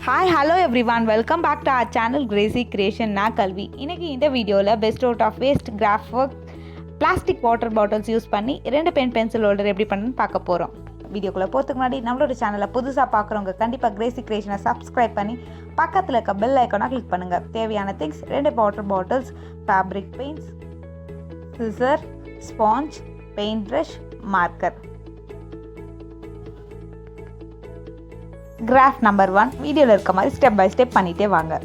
Hi, hello everyone. Welcome back to our channel Gracy Creation. நான் கல்வி. இன்னைக்கு இந்த வீடியோவில் best out of waste craft work plastic water bottles use பண்ணி 2 pencil holder எப்படி பண்ணுன்னு பார்க்க போகிறோம். வீடியோக்குள்ளே போகிறதுக்கு முன்னாடி நம்மளோட சேனலை புதுசாக பார்க்குறவங்க கண்டிப்பாக கிரேசி கிரியேஷனை சப்ஸ்கிரைப் பண்ணி பக்கத்தில் இருக்க பெல் ஐக்கானை கிளிக் பண்ணுங்கள். தேவையான things 2 water bottles, fabric paints, scissor, sponge, paint brush, marker. Graph number 1 வீடியோவில் இருக்க மாதிரி ஸ்டெப் பை ஸ்டெப் பண்ணிகிட்டே வாங்க.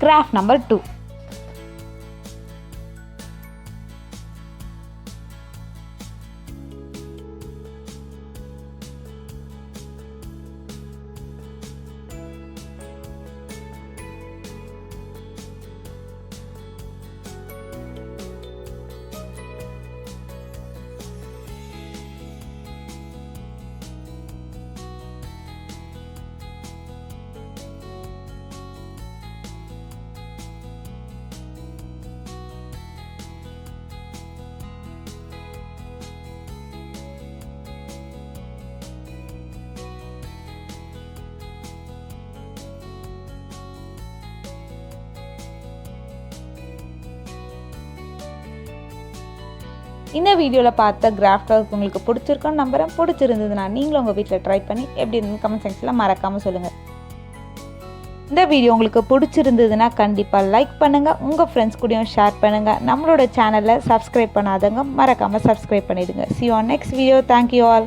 Graph number 2. இந்த வீடியோவில் பார்த்த கிராஃப்ட் ஒர்க் உங்களுக்கு பிடிச்சிருக்கோன்னு நம்புகிறேன். பிடிச்சிருந்ததுன்னா நீங்களும் உங்கள் வீட்டில் ட்ரை பண்ணி எப்படி இருந்து கமெண்ட் செக்ஷனில் மறக்காமல் சொல்லுங்கள். இந்த வீடியோ உங்களுக்கு பிடிச்சிருந்ததுன்னா கண்டிப்பாக லைக் பண்ணுங்கள், உங்கள் ஃப்ரெண்ட்ஸ் கூடயும் ஷேர் பண்ணுங்கள். நம்மளோட சேனலில் சப்ஸ்கிரைப் பண்ணாதவங்க மறக்காமல் சப்ஸ்கிரைப் பண்ணிடுங்க. See you on next video. Thank you all.